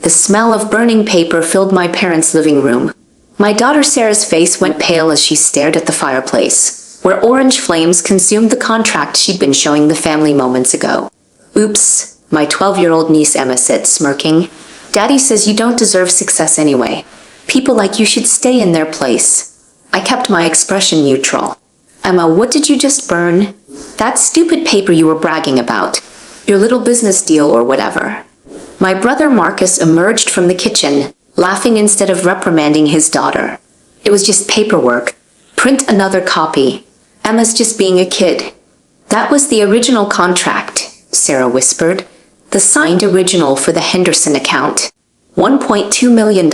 The smell of burning paper filled my parents' living room. My daughter Sarah's face went pale as she stared at the fireplace, where orange flames consumed the contract she'd been showing the family moments ago. "Oops," my 12-year-old niece Emma said, smirking. "Daddy says you don't deserve success anyway. People like you should stay in their place." I kept my expression neutral. "Emma, what did you just burn?" "That stupid paper you were bragging about. Your little business deal or whatever." My brother Marcus emerged from the kitchen, laughing instead of reprimanding his daughter. "It was just paperwork. Print another copy. Emma's just being a kid." "That was the original contract," Sarah whispered. "The signed original for the Henderson account. $1.2 million.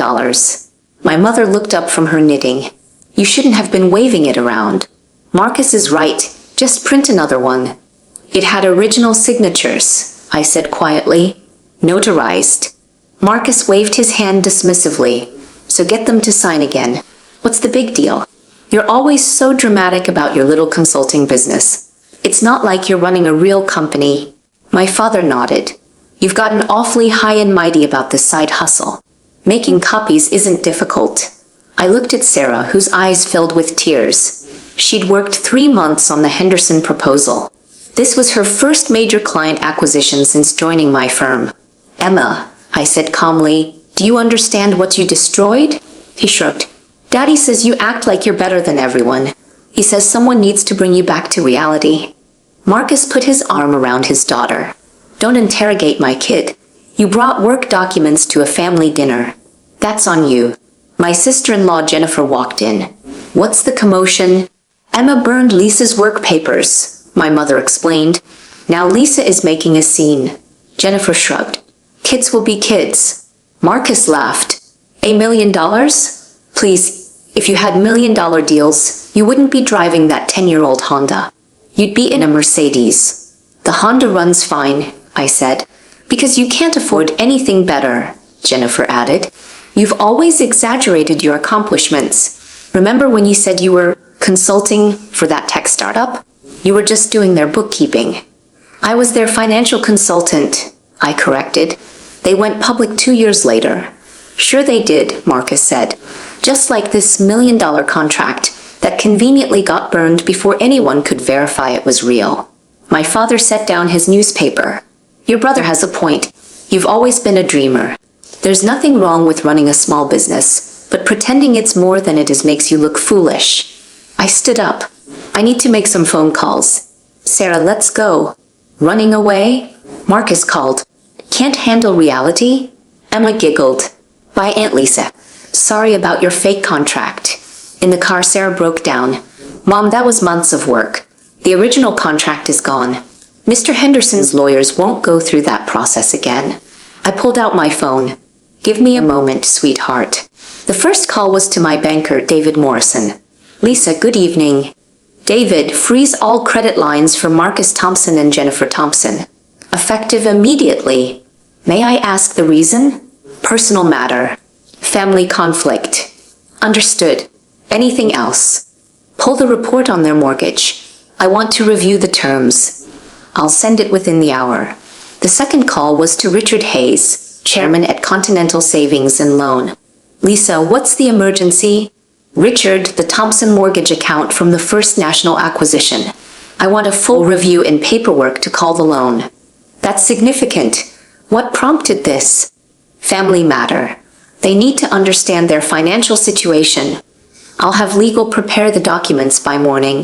My mother looked up from her knitting. "You shouldn't have been waving it around." "Marcus is right. Just print another one." "It had original signatures," I said quietly. "Notarized." Marcus waved his hand dismissively. "So get them to sign again. What's the big deal? You're always so dramatic about your little consulting business. It's not like you're running a real company." My father nodded. "You've gotten awfully high and mighty about this side hustle. Making copies isn't difficult." I looked at Sarah, whose eyes filled with tears. She'd worked 3 months on the Henderson proposal. This was her first major client acquisition since joining my firm. "Emma," I said calmly, "do you understand what you destroyed?" He shrugged. "Daddy says you act like you're better than everyone. He says someone needs to bring you back to reality." Marcus put his arm around his daughter. "Don't interrogate my kid. You brought work documents to a family dinner. That's on you." My sister-in-law Jennifer walked in. "What's the commotion?" "Emma burned Lisa's work papers," my mother explained. "Now Lisa is making a scene." Jennifer shrugged. "Kids will be kids." Marcus laughed. $1 million? Please, if you had $1-million deals, you wouldn't be driving that 10-year-old Honda. You'd be in a Mercedes. "The Honda runs fine," I said. "Because you can't afford anything better," Jennifer added. "You've always exaggerated your accomplishments. Remember when you said you were consulting for that tech startup? You were just doing their bookkeeping." "I was their financial consultant," I corrected. "They went public 2 years later." "Sure they did," Marcus said. "Just like this $1 million contract that conveniently got burned before anyone could verify it was real." My father set down his newspaper. "Your brother has a point. You've always been a dreamer. There's nothing wrong with running a small business, but pretending it's more than it is makes you look foolish." I stood up. "I need to make some phone calls." "Sarah, let's go." "Running away?" Marcus called. "Can't handle reality?" Emma giggled. "Bye, Aunt Lisa. Sorry about your fake contract." In the car, Sarah broke down. "Mom, that was months of work. The original contract is gone. Mr. Henderson's lawyers won't go through that process again." I pulled out my phone. "Give me a moment, sweetheart." The first call was to my banker, David Morrison. "Lisa, good evening." "David, freeze all credit lines for Marcus Thompson and Jennifer Thompson. Effective immediately." "May I ask the reason?" "Personal matter. Family conflict." "Understood. Anything else?" "Pull the report on their mortgage. I want to review the terms." "I'll send it within the hour." The second call was to Richard Hayes, chairman at Continental Savings and Loan. "Lisa, what's the emergency?" "Richard, the Thompson mortgage account from the First National acquisition. I want a full review and paperwork to call the loan." "That's significant. What prompted this?" "Family matter. They need to understand their financial situation." "I'll have legal prepare the documents by morning."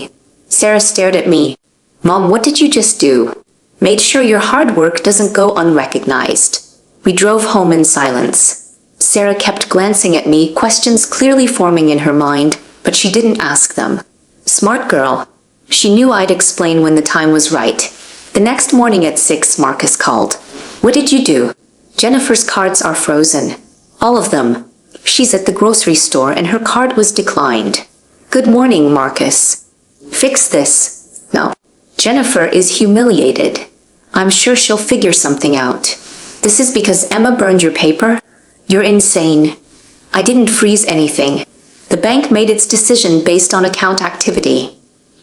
Sarah stared at me. "Mom, what did you just do?" "Made sure your hard work doesn't go unrecognized." We drove home in silence. Sarah kept glancing at me, questions clearly forming in her mind, but she didn't ask them. Smart girl. She knew I'd explain when the time was right. The next morning at 6, Marcus called. "What did you do?" "Jennifer's cards are frozen. All of them. She's at the grocery store and her card was declined." "Good morning, Marcus." "Fix this." "No." "Jennifer is humiliated. I'm sure she'll figure something out." "This is because Emma burned your paper?" "You're insane." "I didn't freeze anything. The bank made its decision based on account activity."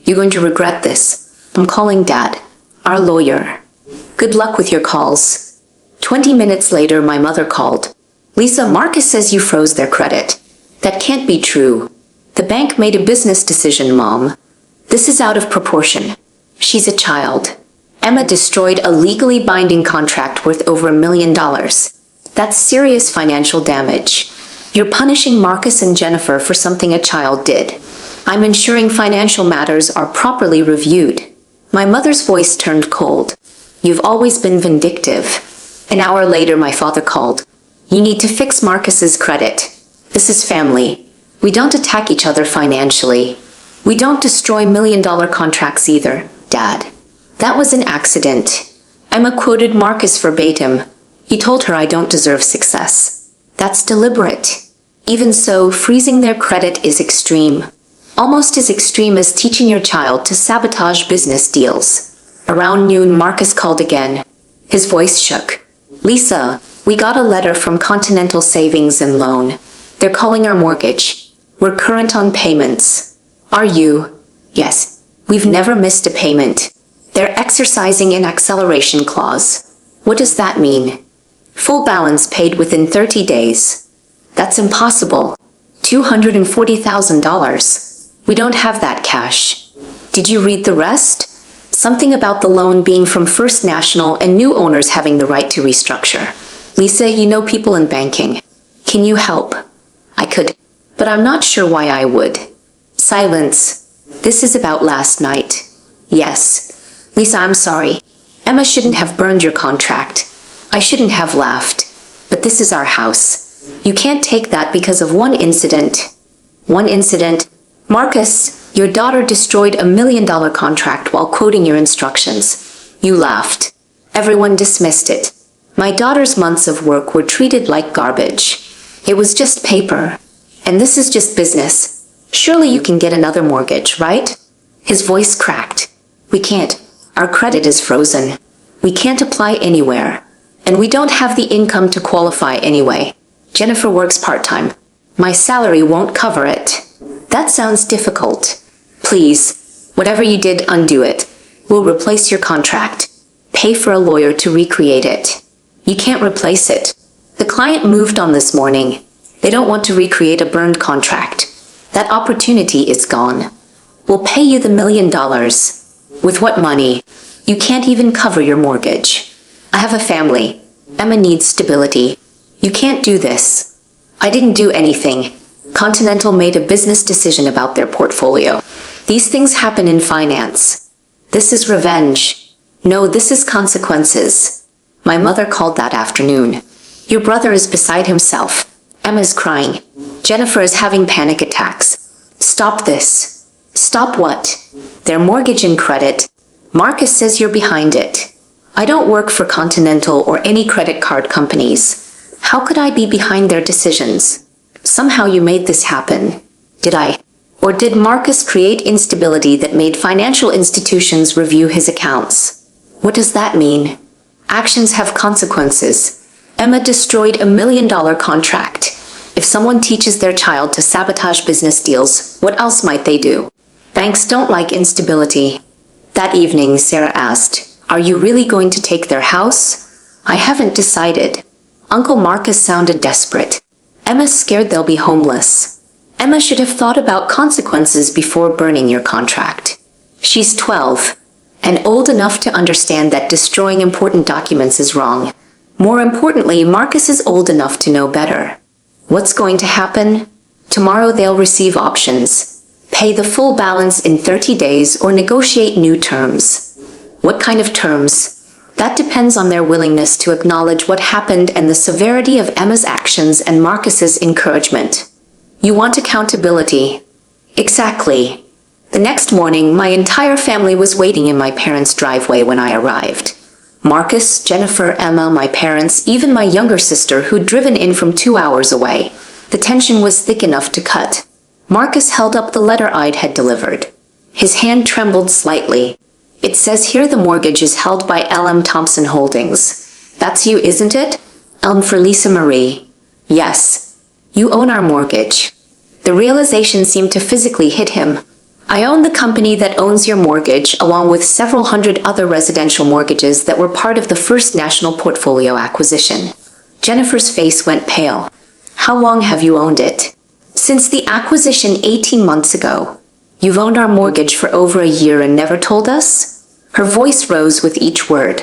"You're going to regret this. I'm calling Dad, our lawyer." "Good luck with your calls." 20 minutes later, my mother called. Lisa, Marcus says you froze their credit. That can't be true. The bank made a business decision, Mom. This is out of proportion. She's a child. Emma destroyed a legally binding contract worth over $1 million. That's serious financial damage. You're punishing Marcus and Jennifer for something a child did. I'm ensuring financial matters are properly reviewed. My mother's voice turned cold. You've always been vindictive. An hour later, my father called. You need to fix Marcus's credit. This is family. We don't attack each other financially. We don't destroy $1 million contracts either, Dad. That was an accident. Emma quoted Marcus verbatim. He told her I don't deserve success. That's deliberate. Even so, freezing their credit is extreme. Almost as extreme as teaching your child to sabotage business deals. Around noon, Marcus called again. His voice shook. Lisa, we got a letter from Continental Savings and Loan. They're calling our mortgage. We're current on payments. Are you? Yes. We've never missed a payment. They're exercising an acceleration clause. What does that mean? Full balance paid within 30 days. That's impossible. $240,000. We don't have that cash. Did you read the rest? Something about the loan being from First National and new owners having the right to restructure. Lisa, you know people in banking. Can you help? I could, but I'm not sure why I would. Silence. This is about last night. Yes. Lisa, I'm sorry. Emma shouldn't have burned your contract. I shouldn't have laughed. But this is our house. You can't take that because of one incident. One incident. Marcus, your daughter destroyed $1 million contract while quoting your instructions. You laughed. Everyone dismissed it. My daughter's months of work were treated like garbage. It was just paper. And this is just business. Surely you can get another mortgage, right? His voice cracked. We can't. Our credit is frozen. We can't apply anywhere. And we don't have the income to qualify anyway. Jennifer works part-time. My salary won't cover it. That sounds difficult. Please, whatever you did, undo it. We'll replace your contract. Pay for a lawyer to recreate it. You can't replace it. The client moved on this morning. They don't want to recreate a burned contract. That opportunity is gone. We'll pay you the $1 million. With what money? You can't even cover your mortgage. I have a family. Emma needs stability. You can't do this. I didn't do anything. Continental made a business decision about their portfolio. These things happen in finance. This is revenge. No, this is consequences. My mother called that afternoon. Your brother is beside himself. Emma's crying. Jennifer is having panic attacks. Stop this. Stop what? Their mortgage and credit. Marcus says you're behind it. I don't work for Continental or any credit card companies. How could I be behind their decisions? Somehow you made this happen. Did I? Or did Marcus create instability that made financial institutions review his accounts? What does that mean? Actions have consequences. Emma destroyed $1 million contract. If someone teaches their child to sabotage business deals, what else might they do? Banks don't like instability. That evening, Sarah asked, "Are you really going to take their house?" "I haven't decided." Uncle Marcus sounded desperate. Emma's scared they'll be homeless. Emma should have thought about consequences before burning your contract. She's 12, and old enough to understand that destroying important documents is wrong. More importantly, Marcus is old enough to know better. What's going to happen? Tomorrow they'll receive options. Pay the full balance in 30 days or negotiate new terms. What kind of terms? That depends on their willingness to acknowledge what happened and the severity of Emma's actions and Marcus's encouragement. You want accountability. Exactly. The next morning, my entire family was waiting in my parents' driveway when I arrived. Marcus, Jennifer, Emma, my parents, even my younger sister who'd driven in from 2 hours away. The tension was thick enough to cut. Marcus held up the letter I'd had delivered. His hand trembled slightly. It says here the mortgage is held by L.M. Thompson Holdings. That's you, isn't it? Elm for Lisa Marie. Yes. You own our mortgage. The realization seemed to physically hit him. I own the company that owns your mortgage, along with several hundred other residential mortgages that were part of the first national portfolio acquisition. Jennifer's face went pale. How long have you owned it? Since the acquisition 18 months ago. You've owned our mortgage for over a year and never told us? Her voice rose with each word.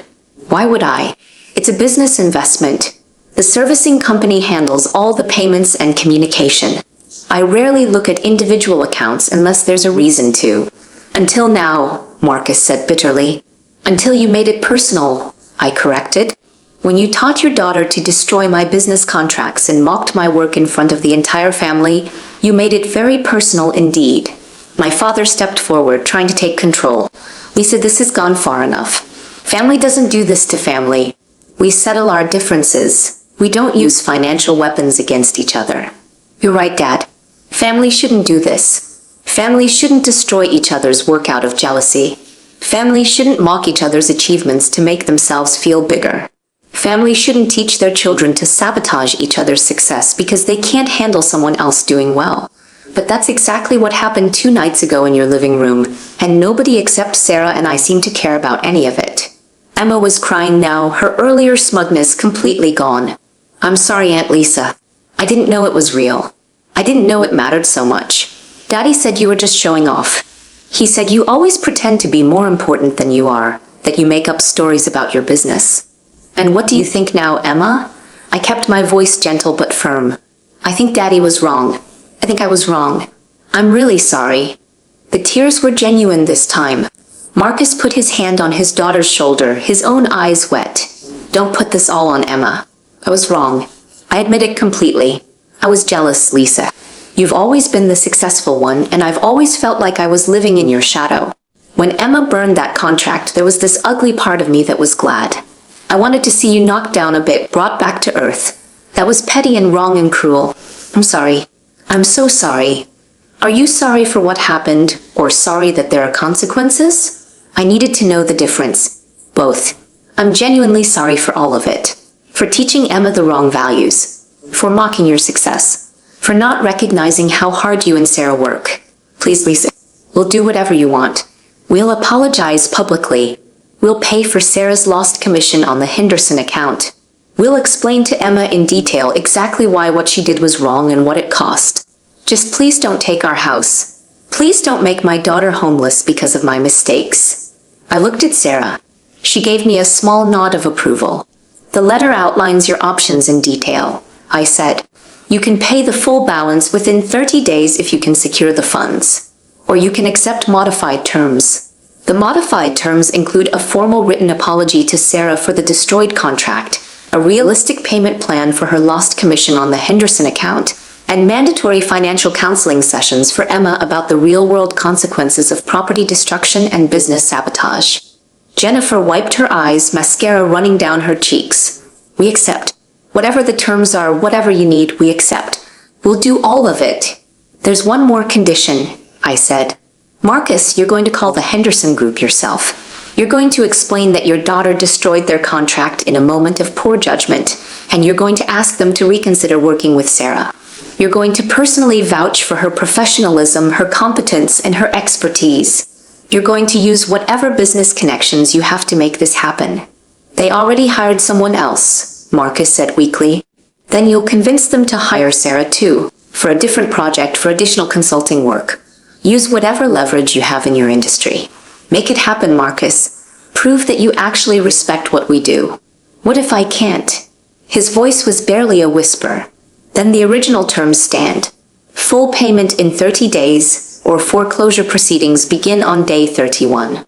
Why would I? It's a business investment. The servicing company handles all the payments and communication. I rarely look at individual accounts unless there's a reason to. Until now, Marcus said bitterly. Until you made it personal, I corrected. When you taught your daughter to destroy my business contracts and mocked my work in front of the entire family, you made it very personal indeed. My father stepped forward, trying to take control. Lisa, this has gone far enough. Family doesn't do this to family. We settle our differences. We don't use financial weapons against each other. You're right, Dad. Family shouldn't do this. Family shouldn't destroy each other's work out of jealousy. Family shouldn't mock each other's achievements to make themselves feel bigger. Family shouldn't teach their children to sabotage each other's success because they can't handle someone else doing well. But that's exactly what happened 2 nights ago in your living room, and nobody except Sarah and I seemed to care about any of it. Emma was crying now, her earlier smugness completely gone. I'm sorry, Aunt Lisa. I didn't know it was real. I didn't know it mattered so much. Daddy said you were just showing off. He said you always pretend to be more important than you are, that you make up stories about your business. And what do you think now, Emma? I kept my voice gentle but firm. I think Daddy was wrong. I think I was wrong. I'm really sorry. The tears were genuine this time. Marcus put his hand on his daughter's shoulder, his own eyes wet. Don't put this all on Emma. I was wrong. I admit it completely. I was jealous, Lisa. You've always been the successful one, and I've always felt like I was living in your shadow. When Emma burned that contract, there was this ugly part of me that was glad. I wanted to see you knocked down a bit, brought back to earth. That was petty and wrong and cruel. I'm sorry. I'm so sorry. Are you sorry for what happened, or sorry that there are consequences? I needed to know the difference. Both. I'm genuinely sorry for all of it. For teaching Emma the wrong values. For mocking your success. For not recognizing how hard you and Sarah work. Please, Lisa. We'll do whatever you want. We'll apologize publicly. We'll pay for Sarah's lost commission on the Henderson account. We'll explain to Emma in detail exactly why what she did was wrong and what it cost. Just please don't take our house. Please don't make my daughter homeless because of my mistakes. I looked at Sarah. She gave me a small nod of approval. The letter outlines your options in detail, I said. You can pay the full balance within 30 days if you can secure the funds. Or you can accept modified terms. The modified terms include a formal written apology to Sarah for the destroyed contract, a realistic payment plan for her lost commission on the Henderson account, and mandatory financial counseling sessions for Emma about the real-world consequences of property destruction and business sabotage. Jennifer wiped her eyes, mascara running down her cheeks. We accept. Whatever the terms are, whatever you need, we accept. We'll do all of it. There's one more condition, I said. Marcus, you're going to call the Henderson Group yourself. You're going to explain that your daughter destroyed their contract in a moment of poor judgment, and you're going to ask them to reconsider working with Sarah. You're going to personally vouch for her professionalism, her competence, and her expertise. You're going to use whatever business connections you have to make this happen. They already hired someone else, Marcus said weakly. Then you'll convince them to hire Sarah too, for a different project, for additional consulting work. Use whatever leverage you have in your industry. Make it happen, Marcus. Prove that you actually respect what we do. What if I can't? His voice was barely a whisper. Then the original terms stand. Full payment in 30 days, or foreclosure proceedings begin on day 31.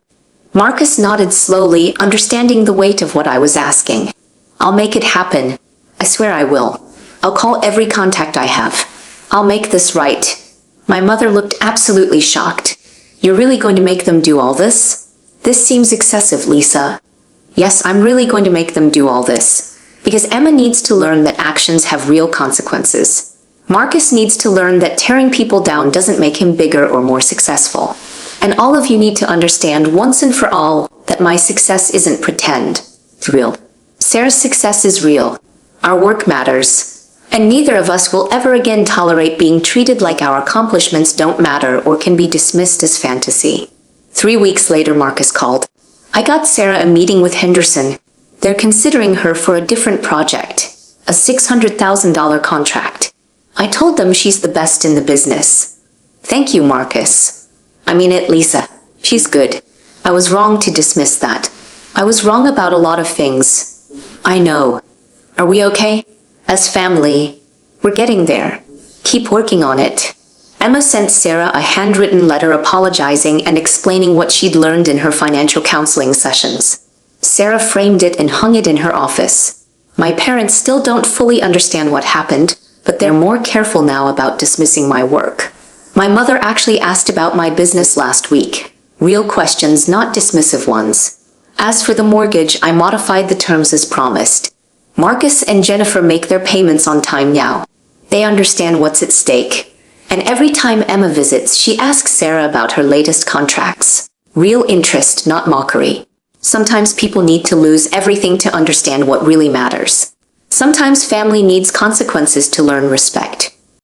Marcus nodded slowly, understanding the weight of what I was asking. I'll make it happen. I swear I will. I'll call every contact I have. I'll make this right. My mother looked absolutely shocked. You're really going to make them do all this? This seems excessive, Lisa. Yes, I'm really going to make them do all this. Because Emma needs to learn that actions have real consequences. Marcus needs to learn that tearing people down doesn't make him bigger or more successful. And all of you need to understand once and for all that my success isn't pretend. It's real. Sarah's success is real. Our work matters. And neither of us will ever again tolerate being treated like our accomplishments don't matter or can be dismissed as fantasy. 3 weeks later, Marcus called. I got Sarah a meeting with Henderson. They're considering her for a different project, a $600,000 contract. I told them she's the best in the business. Thank you, Marcus. I mean it, Lisa. She's good. I was wrong to dismiss that. I was wrong about a lot of things. I know. Are we okay? As family, we're getting there. Keep working on it. Emma sent Sarah a handwritten letter apologizing and explaining what she'd learned in her financial counseling sessions. Sarah framed it and hung it in her office. My parents still don't fully understand what happened, but they're more careful now about dismissing my work. My mother actually asked about my business last week. Real questions, not dismissive ones. As for the mortgage, I modified the terms as promised. Marcus and Jennifer make their payments on time now. They understand what's at stake. And every time Emma visits, she asks Sarah about her latest contracts. Real interest, not mockery. Sometimes people need to lose everything to understand what really matters. Sometimes family needs consequences to learn respect.